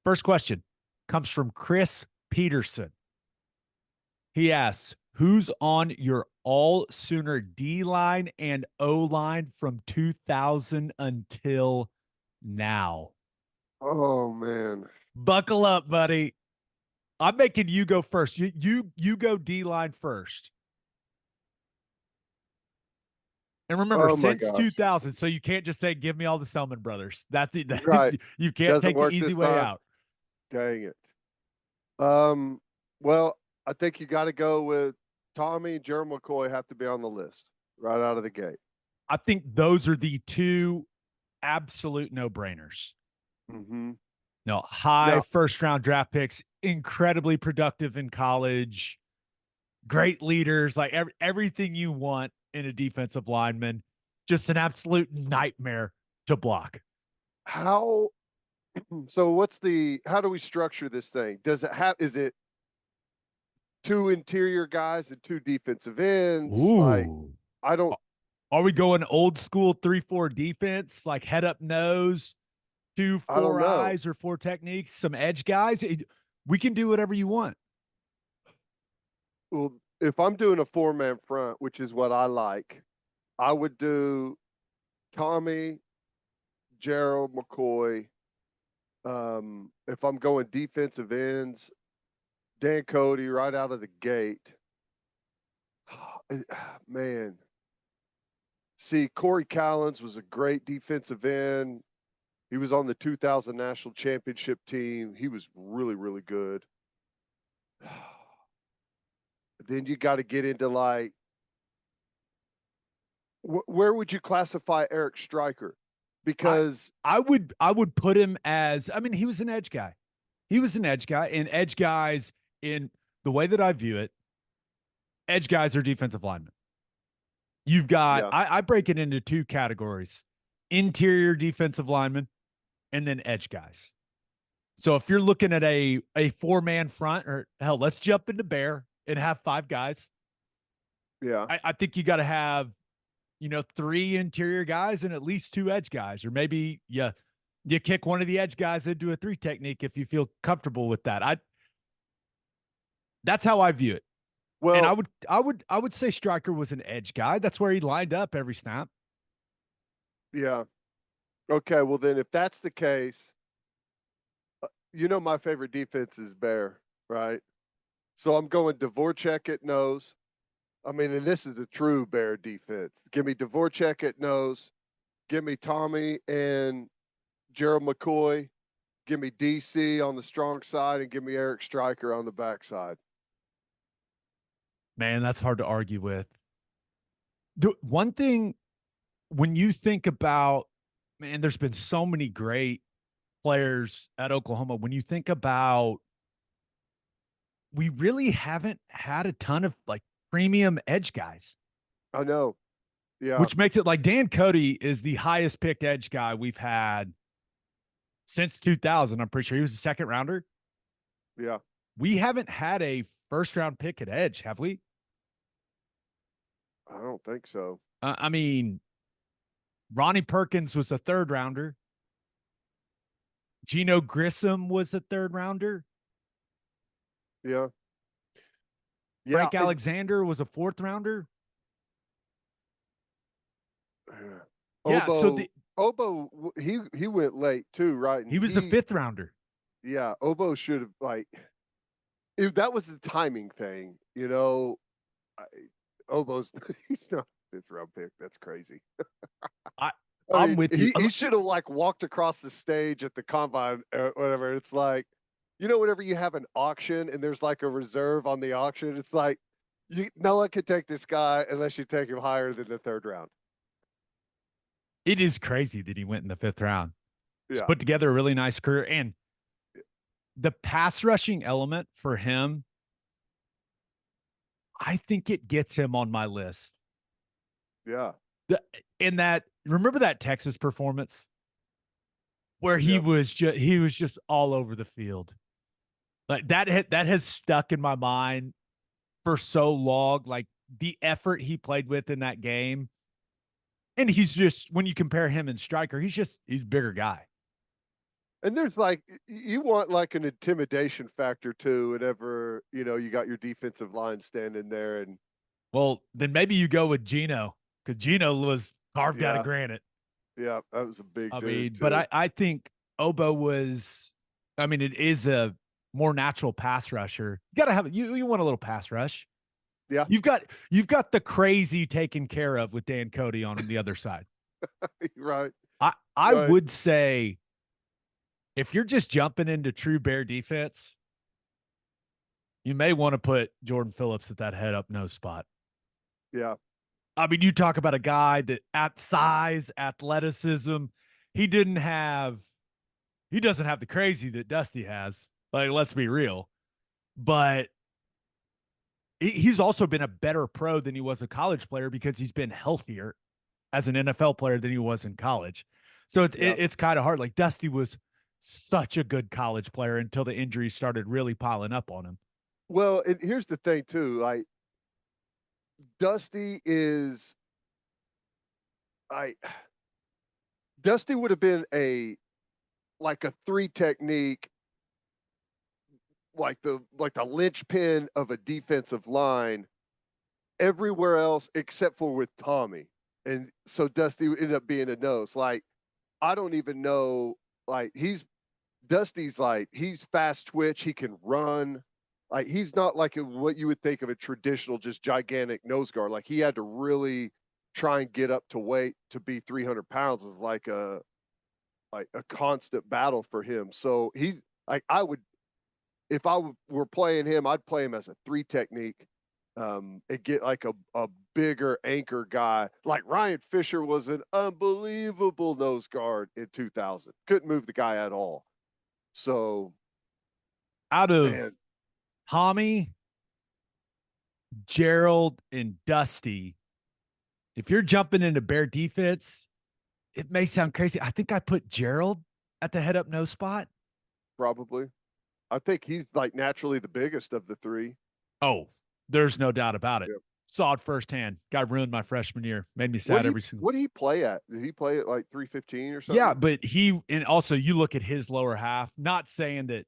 First question comes from Chris Peterson. He asks, who's on your all Sooner D line and O line from 2000 until now? Oh man. Buckle up, buddy. I'm making you go first. You go D line first. And remember, Oh my since gosh. 2000, so you can't just say, give me all the Selman brothers. That's it. Right. You can't Doesn't take the work easy this way time. out. Dang it. Well, I think you got to go with Tommie and Gerald McCoy have to be on the list right out of the gate. I think those are the two absolute no-brainers. Mm-hmm. No, high Now, first-round draft picks, incredibly productive in college, great leaders, like everything you want in a defensive lineman, just an absolute nightmare to block. how how do we structure this thing? Is it two interior guys and two defensive ends? Like, Ooh. I don't, Are we going old school 3-4 defense, like head up nose, two, I don't four know. eyes or four techniques, some edge guys? We can do whatever you want. Well, if I'm doing a 4-man front, which is what I like, I would do Tommie, Gerald McCoy. If I'm going defensive ends, Dan Cody right out of the gate. Man. See, Corey Collins was a great defensive end. He was on the 2000 national championship team. He was really, really good. Then you got to get into like, where would you classify Eric Stryker? Because I would put him as, I mean, he was an edge guy. He was an edge guy, and edge guys, in the way that I view it, edge guys are defensive linemen. You've got, yeah, I break it into two categories: interior defensive linemen and then edge guys. So if you're looking at a 4-man front, or hell, let's jump into bear and have 5 guys. yeah, I think you got to have, 3 interior guys and at least 2 edge guys, or maybe you kick one of the edge guys into a 3 technique if you feel comfortable with that. That's how I view it. And well, I would say Stryker was an edge guy. That's where he lined up every snap. yeah. Okay, well then, if that's the case, my favorite defense is bear, right? So I'm going Dvoracek at nose. I mean, and this is a true bear defense. Give me Dvoracek at nose. Give me Tommie and Gerald McCoy. Give me DC on the strong side, and give me Eric Stryker on the backside. Man, that's hard to argue with. One thing, when you think about, man, there's been so many great players at Oklahoma. When you think about, we really haven't had a ton of like premium edge guys. I know. Yeah. Which makes it like Dan Cody is the highest picked edge guy we've had since 2000. I'm pretty sure he was a second rounder. Yeah. We haven't had a first round pick at edge, have we? I don't think so. I mean, Ronnie Perkins was a third rounder. Geno Grissom was a third rounder. Yeah. Frank Alexander was a fourth rounder. Yeah, Obo, he went late too, right? And he was a fifth rounder. Yeah, Obo should have if that was the timing thing, Obo's he's not a fifth round pick. That's crazy. I'm with you. He should have walked across the stage at the combine or whatever. It's like, whenever you have an auction and there's like a reserve on the auction, it's like no one can take this guy unless you take him higher than the third round. It is crazy that he went in the fifth round. He's Yeah. put together a really nice career, and the pass rushing element for him, I think it gets him on my list. Yeah. Remember that Texas performance where he was just all over the field. Like that has stuck in my mind for so long. Like the effort he played with in that game. And he's just, when you compare him and Stryker, he's a bigger guy. And there's like you want like an intimidation factor too, whenever you got your defensive line standing there, and Well, then maybe you go with Gino because Gino was carved out of yeah, granite. yeah, that was a big I dude mean, but too. I think Obo was. I mean, it is a more natural pass rusher. You got to have you want a little pass rush. Yeah, You've got the crazy taken care of with Dan Cody on the other side. right, I right. would say if you're just jumping into true bear defense, you may want to put Jordan Phillips at that head up nose spot. Yeah. I mean, you talk about a guy that at size, athleticism, he didn't have he doesn't have the crazy that Dusty has. Like, let's be real. But he's also been a better pro than he was a college player because he's been healthier as an NFL player than he was in college. So Yeah. it's kind of hard. Like Dusty was such a good college player until the injuries started really piling up on him. Well, and here's the thing too. Like Dusty is, I Dusty would have been a three technique, like the linchpin of a defensive line everywhere else except for with Tommie. And so Dusty ended up being a nose. Like I don't even know. Like Dusty's like he's fast twitch. He can run. Like he's not like what you would think of a traditional just gigantic nose guard. Like he had to really try and get up to weight to be 300 pounds is like a constant battle for him. So he like I would if were playing him, I'd play him as a three technique. And get like a bigger anchor guy. Like Ryan Fisher was an unbelievable nose guard in 2000. Couldn't move the guy at all. So, Out of man, Tommy, Gerald, and Dusty, if you're jumping into bear defense, it may sound crazy. I think I put Gerald at the head up nose spot. probably. I think he's like naturally the biggest of the three. Oh, there's no doubt about it. Yeah. Saw it firsthand. Guy ruined my freshman year. Made me What sad do you every single. what do he play at? Did he play at like 315 or Yeah, something? but he and also you look at his lower half. Not saying that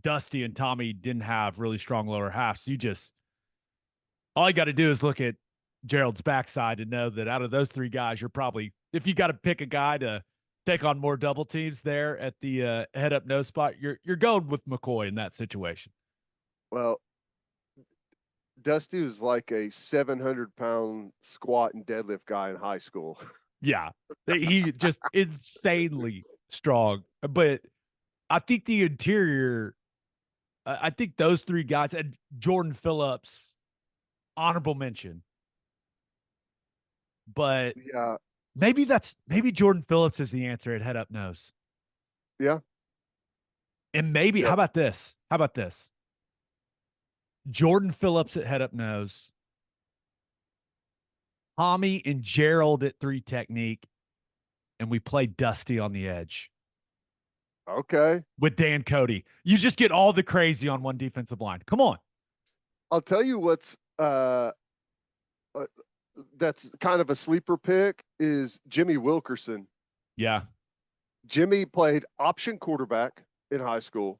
Dusty and Tommy didn't have really strong lower halves. You just all you got to do is look at Gerald's backside to know that out of those three guys, you're probably if you got to pick a guy to take on more double teams there at the head up nose spot, you're going with McCoy in that situation. Well, Dusty was like a 700-pound squat and deadlift guy in high school. Yeah, he just insanely strong. But I think the interior, I think those three guys and Jordan Phillips, honorable mention. But Yeah. maybe Jordan Phillips is the answer at head up nose. Yeah. And maybe Yeah. how about this? How about this? Jordan Phillips at head up nose, Tommy and Gerald at three technique, and we play Dusty on the edge Okay. with Dan Cody. You just get all the crazy on one defensive line. Come on. I'll tell you what's uh, that's kind of a sleeper pick is Jimmy Wilkerson. Yeah. Jimmy played option quarterback in high school,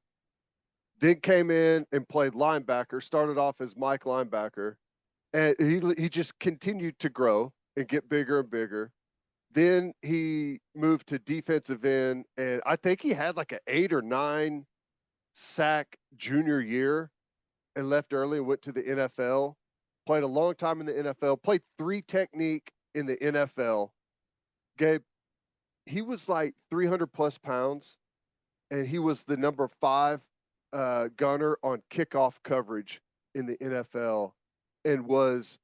then came in and played linebacker, started off as Mike linebacker, and he just continued to grow and get bigger and bigger. Then he moved to defensive end, and I think he had like an 8 or 9 sack junior year and left early and went to the NFL. Played a long time in the NFL, played three technique in the NFL. Gabe, he was like 300 plus pounds, and he was the number 5 gunner on kickoff coverage in the NFL, and was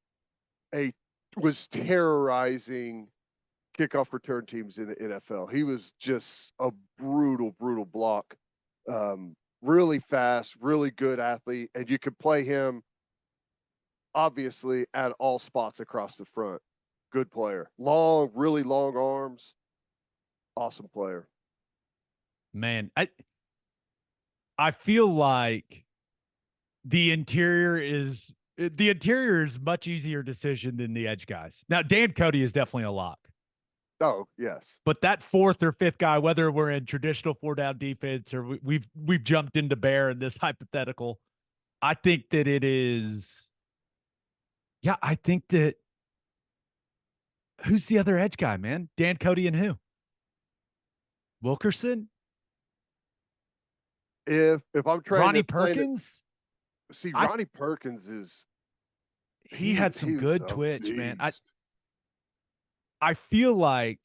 terrorizing kickoff return teams in the NFL. He was just a brutal block. Really fast, really good athlete, and you could play him obviously at all spots across the front. Good player. Long, really long arms. Awesome player. Man, I feel like the interior is much easier decision than the edge guys. Now, Dan Cody is definitely a lock. Oh, yes. But that fourth or fifth guy, whether we're in traditional 4-down defense or we've jumped into bear in this hypothetical, I think that it is. Yeah, I think that. Who's the other edge guy, man? Dan, Cody, and who? Wilkerson? If I'm trying Ronnie to plan it, Perkins? see, I Ronnie Perkins is he had some he was good a twitch, man. beast. I feel like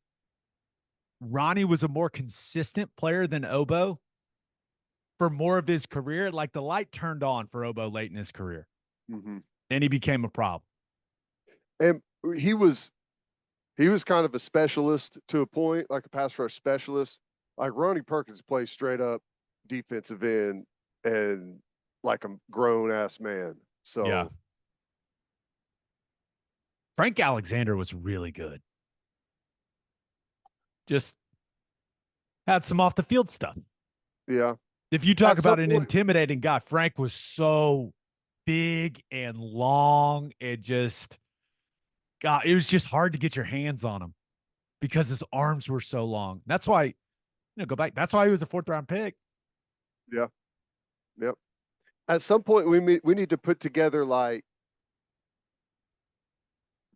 Ronnie was a more consistent player than Obo for more of his career. Like the light turned on for Obo late in his career, Mm-hmm. and he became a problem. And he was kind of a specialist to a point, like a pass rush specialist. Like Ronnie Perkins plays straight up defensive end and like a grown ass man. So Yeah. Frank Alexander was really good. Just had some off the field stuff. yeah. If you talk At some about an point- intimidating guy, Frank was so big and long and just, God, it was just hard to get your hands on him because his arms were so long. That's why, go back. That's why he was a 4th-round pick. Yeah. Yep. At some point we need to put together like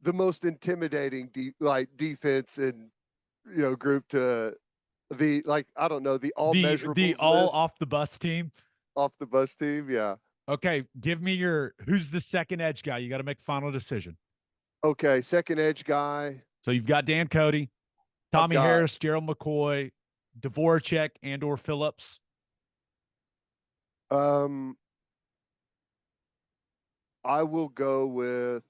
the most intimidating defense and group to the like I don't know the all measurables The all list off the bus team. off the bus team. Yeah. Okay, give me who's the second edge guy? You got to make a final decision. Okay, second edge guy. So you've got Dan Cody, Tommie Harris, Gerald McCoy, Dvoracek, and/or Phillips. I will go with.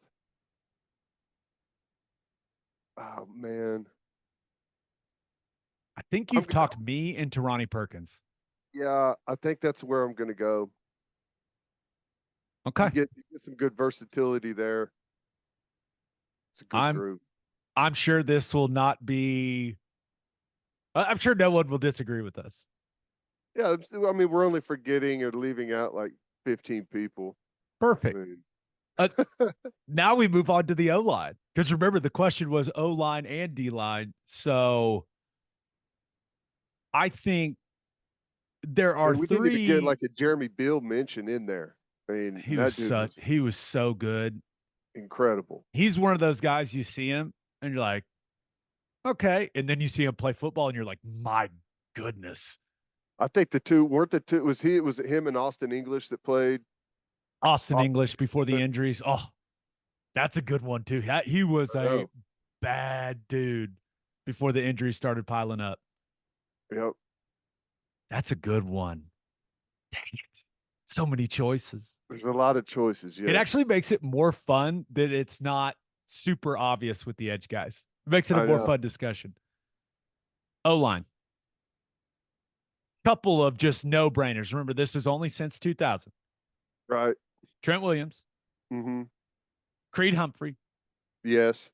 Oh man. I think you've talked me into Ronnie Perkins. Yeah, I think that's where I'm going to go. Okay. You get some good versatility there. It's a good group. I'm sure this will not be. I'm sure no one will disagree with us. Yeah, I mean, we're only forgetting or leaving out like 15 people. Perfect. Now we move on to the O-line. Because remember, the question was O-line and D-line. So I think there are we three. Need to get like a Jeremy Beal mention in there. I mean, he was so good. Incredible. He's one of those guys you see him and you're like, okay. And then you see him play football and you're like, my goodness. I think the two was it him and Austin English that played? Austin English before the injuries. Oh, that's a good one too. He was a bad dude before the injuries started piling up. Yep. That's a good one. Dang it. So many choices. There's a lot of choices. Yes. It actually makes it more fun that it's not super obvious with the edge guys. It makes it a more fun discussion. O-line. Couple of just no-brainers. Remember, this is only since 2000. Right. Trent Williams. Mm-hmm. Creed Humphrey. Yes.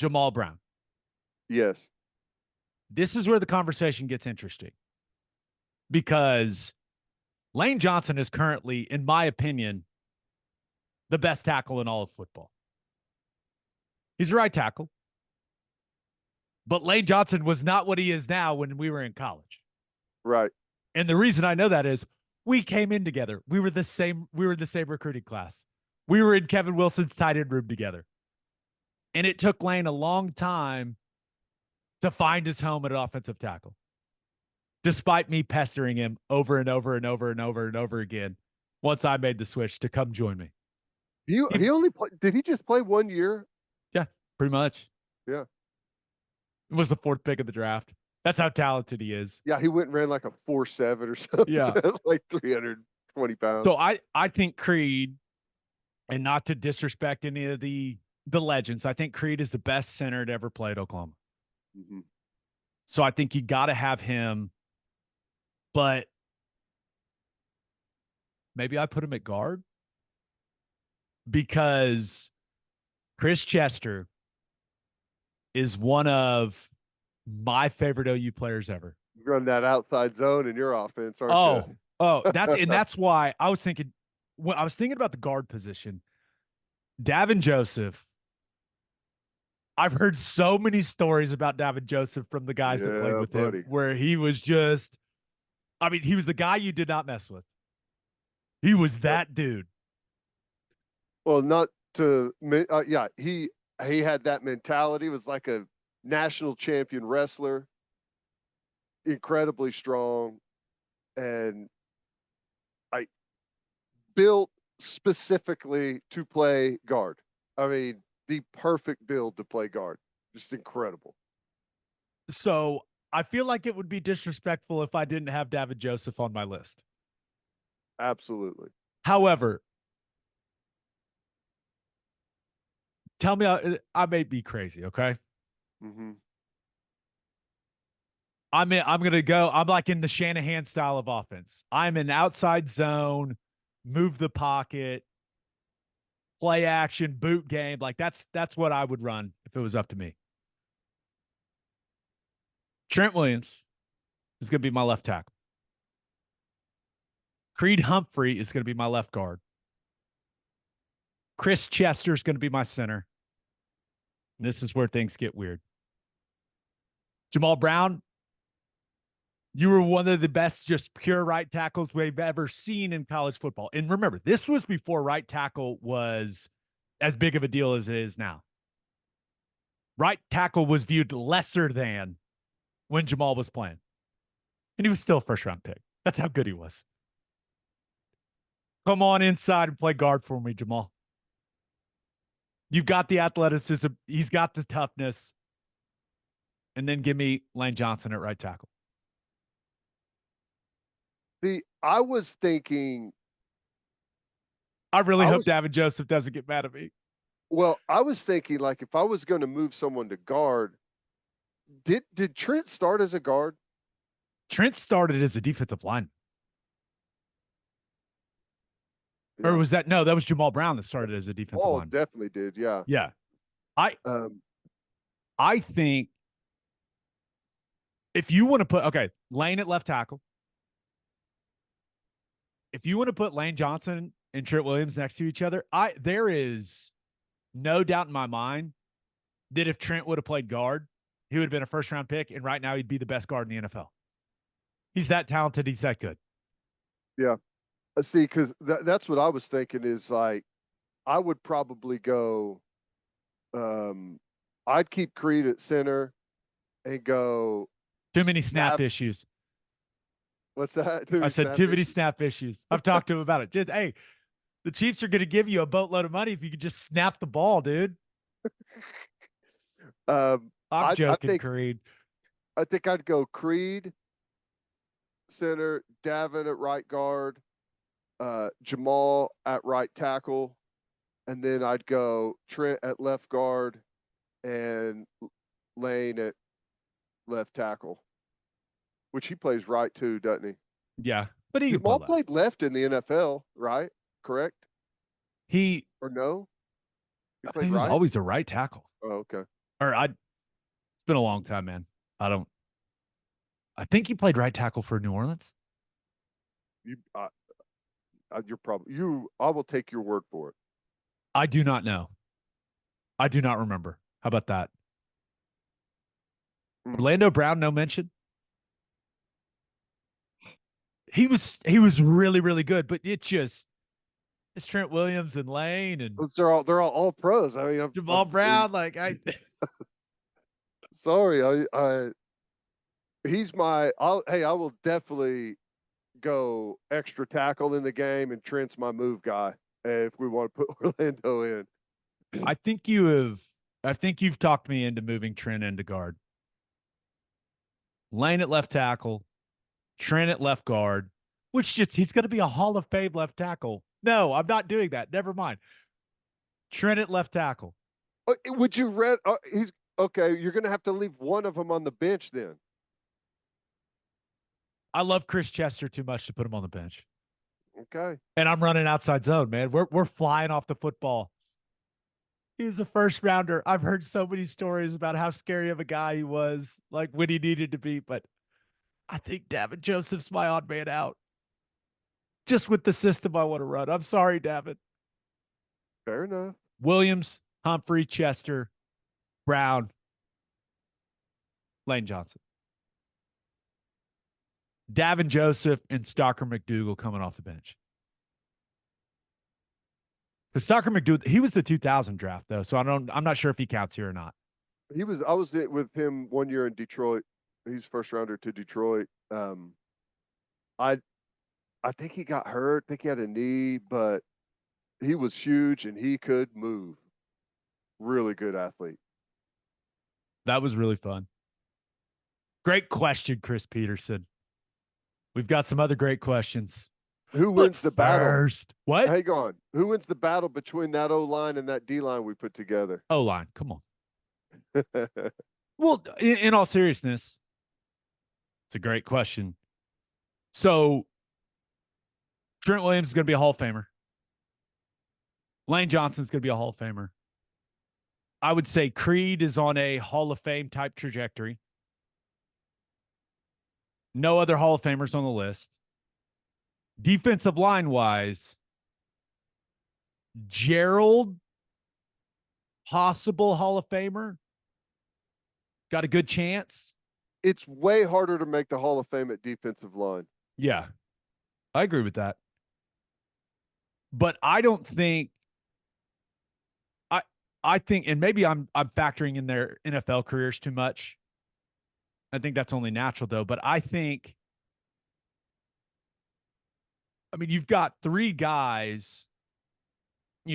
Jammal Brown. Yes. This is where the conversation gets interesting. Because Lane Johnson is currently, in my opinion, the best tackle in all of football. He's a right tackle. But Lane Johnson was not what he is now when we were in college. Right. And the reason I know that is we came in together. We were the same recruiting class. We were in Kevin Wilson's tight end room together. And it took Lane a long time to find his home at offensive tackle. Despite me pestering him over and over and over and over and over again once I made the switch to come join me. He only did he just play 1 year? Yeah, pretty much. Yeah. It was the 4th pick of the draft. That's how talented he is. Yeah, he went and ran like a 4.7 or something. Yeah. Like 320 pounds. So I think Creed, and not to disrespect any of the legends, I think Creed is the best center to ever play at Oklahoma. Mm-hmm. So I think you got to have him, but maybe I put him at guard because Chris Chester is one of my favorite OU players ever. You run that outside zone in your offense, aren't you? That's why I was thinking when I was thinking about the guard position, Davin Joseph. I've heard so many stories about Davin Joseph from the guys that played Yeah, with him, buddy. where he was just, I mean, he was the guy you did not mess with. He was Yep. that dude. Well, not to, yeah, he had that mentality. Was like a national champion wrestler, incredibly strong, and I built specifically to play guard. I mean, the perfect build to play guard. Just incredible. So I feel like it would be disrespectful if I didn't have Davin Joseph on my list. Absolutely. However, tell me, I may be crazy, okay? Mm-hmm. I'm gonna go. I'm like in the Shanahan style of offense. I'm in outside zone, move the pocket, play action, boot game. Like that's what I would run if it was up to me. Trent Williams is gonna be my left tackle. Creed Humphrey is gonna be my left guard. Chris Chester is gonna be my center. This is where things get weird. Jammal Brown, you were one of the best, just pure right tackles we've ever seen in college football. And remember, this was before right tackle was as big of a deal as it is now. Right tackle was viewed lesser than when Jammal was playing. And he was still a first round pick. That's how good he was. Come on inside and play guard for me, Jammal. You've got the athleticism. He's got the toughness. And then give me Lane Johnson at right tackle. I was thinking. I really hope Davin Joseph doesn't get mad at me. Well, I was thinking like if I was going to move someone to guard, did Trent start as a guard? Trent started as a defensive lineman. Yeah. Or was that no? That was Jammal Brown that started as a defensive lineman. Definitely did. Yeah. Yeah, Um, I think if you want to put Lane at left tackle, if you want to put Lane Johnson and Trent Williams next to each other, there is no doubt in my mind that if Trent would have played guard, he would have been a first round pick, and right now he'd be the best guard in the NFL. He's that talented. He's that good. Yeah. See, because that's what I was thinking is like, I would probably go, I'd keep Creed at center and go. Too many snap issues. What's that? I said too many snap issues. I've talked to him about it. Just, hey, the Chiefs are going to give you a boatload of money if you could just snap the ball, dude. I'm joking, Creed. I think I'd go Creed center, Davin at right guard, Jammal at right tackle, and then I'd go Trent at left guard and Lane at left tackle, which he plays right too, doesn't he? Yeah, but he Jammal played left in the NFL, right? Correct? Or no? He was always a right tackle. Oh, okay. It's been a long time, man. I think he played right tackle for New Orleans. You're probably I will take your word for it. I do not know. I do not remember. How about that? Orlando Brown, no mention. He was really, really good, but it's Trent Williams and Lane and they're all pros. I mean, Jammal Brown. Sorry, he's my. I will definitely go extra tackle in the game, and Trent's my move guy if we want to put Orlando in. I think you've talked me into moving Trent into guard. Lane at left tackle, Trent at left guard, he's going to be a Hall of Fame left tackle. No, I'm not doing that. Never mind. Trent at left tackle. Would you read? He's okay. You're going to have to leave one of them on the bench then. I love Chris Chester too much to put him on the bench. Okay. And I'm running outside zone, man. We're flying off the football. He's a first rounder. I've heard so many stories about how scary of a guy he was, like when he needed to be. But I think Davin Joseph's my odd man out. Just with the system I want to run. I'm sorry, Davin. Fair enough. Williams, Humphrey, Chester, Brown, Lane Johnson. Davin Joseph and Stalker McDougal coming off the bench. Because Stalker McDougal, he was the 2000 draft though, so I'm not sure if he counts here or not. I was with him 1 year in Detroit. He's first rounder to Detroit. I think he got hurt. I think he had a knee, but he was huge and he could move. Really good athlete. That was really fun. Great question, Chris Peterson. We've got some other great questions. Who wins the battle? What? Hang on. Who wins the battle between that O-line and that D-line we put together? O-line. Come on. Well, in all seriousness, it's a great question. So, Trent Williams is going to be a Hall of Famer. Lane Johnson's going to be a Hall of Famer. I would say Creed is on a Hall of Fame type trajectory. No other Hall of Famers on the list. Defensive line wise, Gerald, possible Hall of Famer. Got a good chance. It's way harder to make the Hall of Fame at defensive line. Yeah, I agree with that. But I don't think I think, and maybe I'm factoring in their NFL careers too much. I think that's only natural though. But I think, I mean, you've got three guys.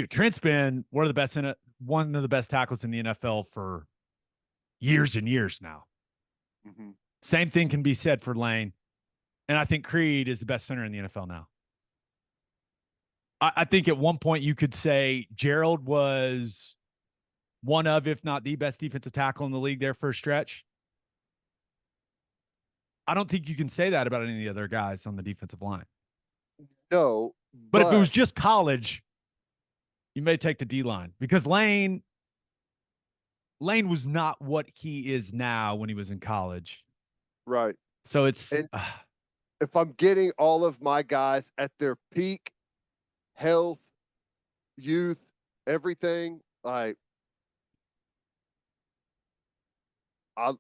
Trent's been one of the best tackles in the NFL for years and years now. Mm-hmm. Same thing can be said for Lane. And I think Creed is the best center in the NFL now. I think at one point you could say Gerald was one of, if not the best defensive tackle in the league there for a stretch. I don't think you can say that about any of the other guys on the defensive line. No. But if it was just college, you may take the D-line. Because Lane was not what he is now when he was in college. Right. So it's... if I'm getting all of my guys at their peak, health, youth, everything, like I'll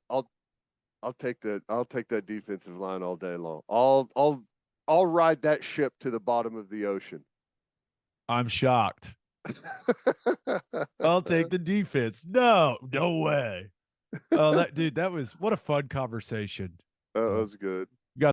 take that defensive line all day long. I'll ride that ship to the bottom of the ocean. I'm shocked. I'll take the defense. No way. Oh, that was what a fun conversation. That was good.